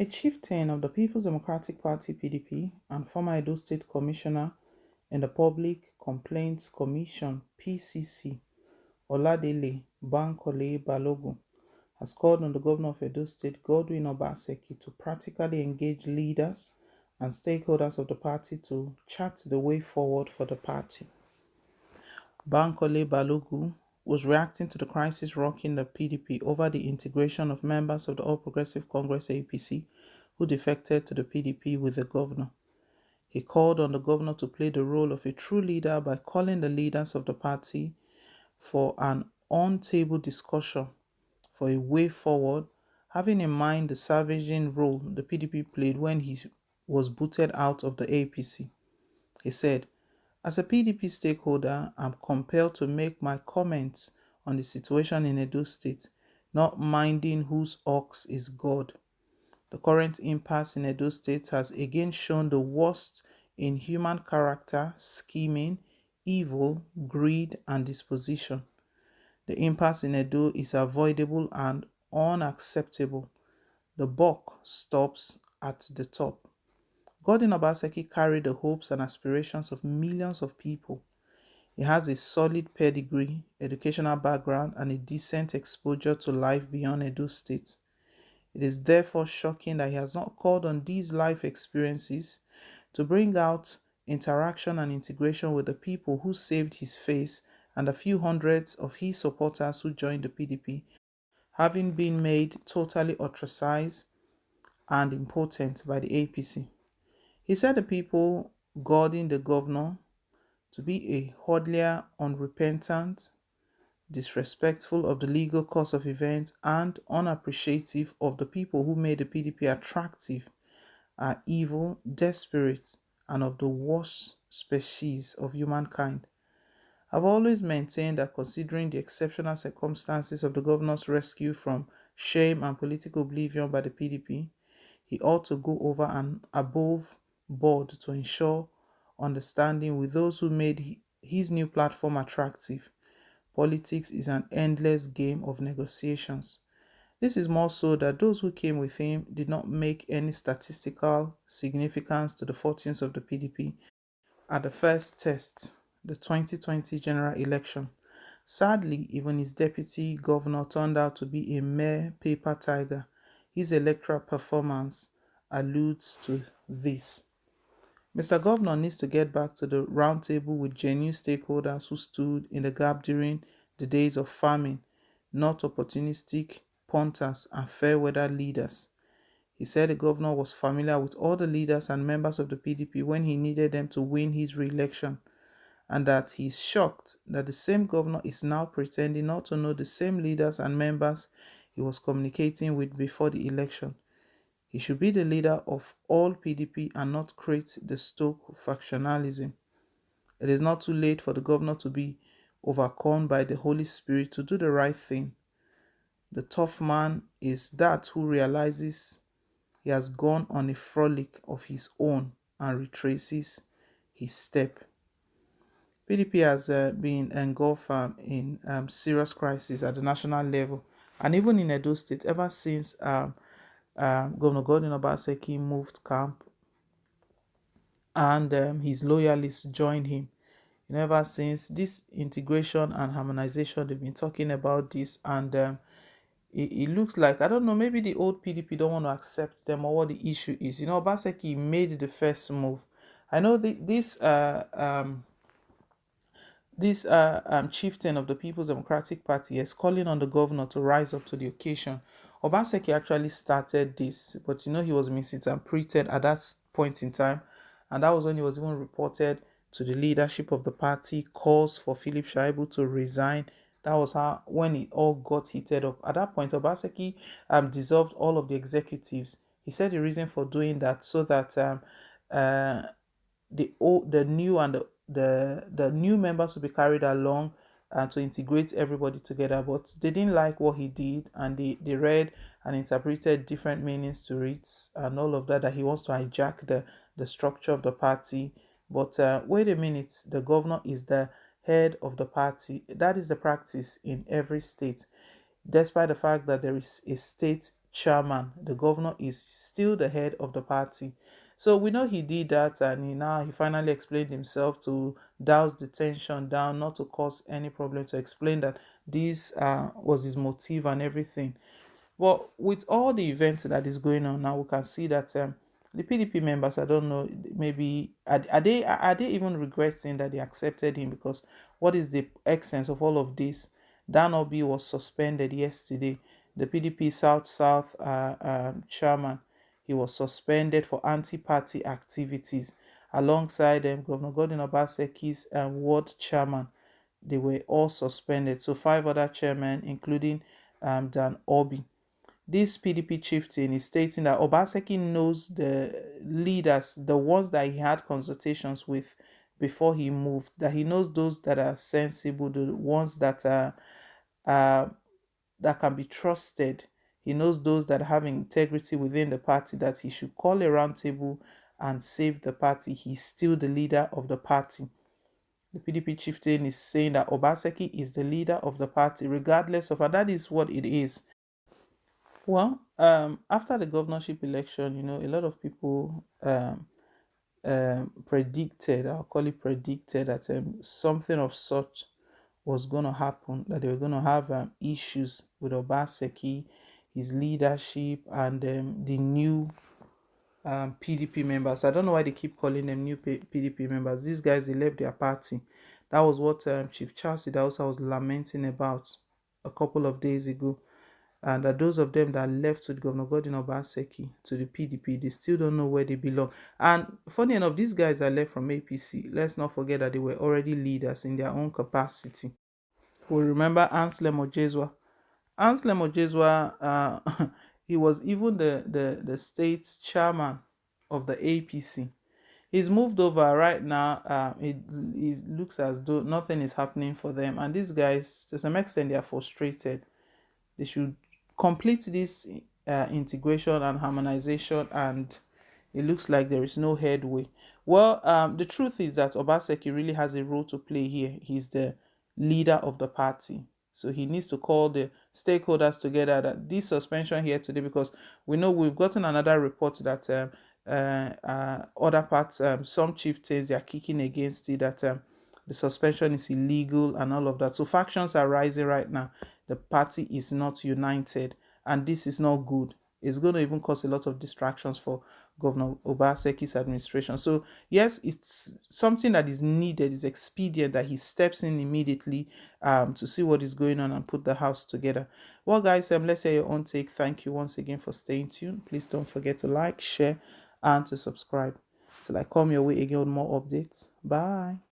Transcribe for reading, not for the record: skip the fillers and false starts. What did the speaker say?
A chieftain of the People's Democratic Party (PDP) and former Edo State Commissioner in the Public Complaints Commission (PCC), Oladele Bankole Balogun, has called on the Governor of Edo State, Godwin Obaseki, to practically engage leaders and stakeholders of the party to chart the way forward for the party. Bankole Balogun was reacting to the crisis rocking the PDP over the integration of members of the All Progressive Congress (APC) who defected to the PDP with the governor. He called on the governor to play the role of a true leader by calling the leaders of the party for an on-table discussion for a way forward, having in mind the savaging role the PDP played when he was booted out of the APC. He said, "As a PDP stakeholder, I'm compelled to make my comments on the situation in Edo State, not minding whose ox is God. The current impasse in Edo State has again shown the worst in human character, scheming, evil, greed, and disposition. The impasse in Edo is avoidable and unacceptable. The buck stops at the top." Gordon Obaseki carried the hopes and aspirations of millions of people. He has a solid pedigree, educational background, and a decent exposure to life beyond Edo State. It is therefore shocking that he has not called on these life experiences to bring out interaction and integration with the people who saved his face and the few hundreds of his supporters who joined the PDP, having been made totally ostracized and impotent by the APC. He said the people guarding the governor to be a hodler, unrepentant, disrespectful of the legal course of events, and unappreciative of the people who made the PDP attractive, are evil, desperate, and of the worst species of humankind. I've always maintained that considering the exceptional circumstances of the governor's rescue from shame and political oblivion by the PDP, he ought to go over and above board to ensure understanding with those who made his new platform attractive. Politics is an endless game of negotiations. This is more so that those who came with him did not make any statistical significance to the fortunes of the PDP at the first test, the 2020 general election. Sadly, even his deputy governor turned out to be a mere paper tiger. His electoral performance alludes to this. Mr. Governor needs to get back to the roundtable with genuine stakeholders who stood in the gap during the days of famine, not opportunistic punters and fair weather leaders. He said the governor was familiar with all the leaders and members of the PDP when he needed them to win his re-election, and that he is shocked that the same governor is now pretending not to know the same leaders and members he was communicating with before the election. He should be the leader of all PDP and not create the stoke factionalism. It is not too late for the governor to be overcome by the Holy Spirit to do the right thing. The tough man is that who realizes he has gone on a frolic of his own and retraces his step. PDP has been engulfed in serious crisis at the national level and even in Edo State ever since Governor Gordon Obaseki moved camp and his loyalists joined him. Ever since this integration and harmonization, they've been talking about this, and it looks like, I don't know, maybe the old PDP don't want to accept them or what the issue is. Obaseki made the first move. I know this chieftain of the People's Democratic Party is calling on the governor to rise up to the occasion. Obaseki actually started this, but he was misinterpreted at that point in time, and that was when he was even reported to the leadership of the party, calls for Philip Shaibu to resign. That was how when it all got heated up. At that point, Obaseki dissolved all of the executives. He said the reason for doing that so that uh, the new and the new members will be carried along and to integrate everybody together, but they didn't like what he did, and they read and interpreted different meanings to it and all of that he wants to hijack the structure of the party. But wait a minute, the governor is the head of the party. That is the practice in every state, despite the fact that there is a state chairman. The governor is still the head of the party. So we know he did that, and he finally explained himself to douse the tension down, not to cause any problem, to explain that this was his motive and everything. But with all the events that is going on now, we can see that the PDP members, I don't know, maybe are they even regretting that they accepted him? Because what is the essence of all of this? Dan Obi was suspended yesterday. The PDP South South chairman, he was suspended for anti-party activities alongside Governor Godwin Obaseki's ward chairman. They were all suspended. So five other chairmen, including Dan Obi. This PDP chieftain is stating that Obaseki knows the leaders, the ones that he had consultations with before he moved, that he knows those that are sensible, the ones that are uh, that can be trusted. He knows those that have integrity within the party, that he should call a roundtable and save the party. He's still the leader of the party. The PDP chieftain is saying that Obaseki is the leader of the party, regardless of, and that is what it is. Well, after the governorship election, a lot of people predicted, I'll call it predicted, that something of such was going to happen, that they were going to have issues with Obaseki, his leadership, and the new PDP members. I don't know why they keep calling them new PDP members. These guys, they left their party. That was what Chief Charles Idausa was lamenting about a couple of days ago. And that those of them that left with Governor Godwin Obaseki to the PDP, they still don't know where they belong. And funny enough, these guys that left from APC, let's not forget that they were already leaders in their own capacity. We remember Anselm Ojezwa. Anselm Ojezwa, he was even the state's chairman of the APC. He's moved over right now. It looks as though nothing is happening for them. And these guys, to some extent, they are frustrated. They should complete this integration and harmonization, and it looks like there is no headway. Well, the truth is that Obaseki really has a role to play here. He's the leader of the party, so he needs to call the stakeholders together. That this suspension here today, because we know we've gotten another report that other parts, some chieftains, they are kicking against it, that the suspension is illegal and all of that. So factions are rising right now. The party is not united, and this is not good. It's going to even cause a lot of distractions for Governor Obaseki's administration. So yes, it's something that is needed, is expedient that he steps in immediately to see what is going on and put the house together. Well, guys, let's hear your own take. Thank you once again for staying tuned. Please don't forget to like, share, and to subscribe. Till I come your way again with more updates. Bye.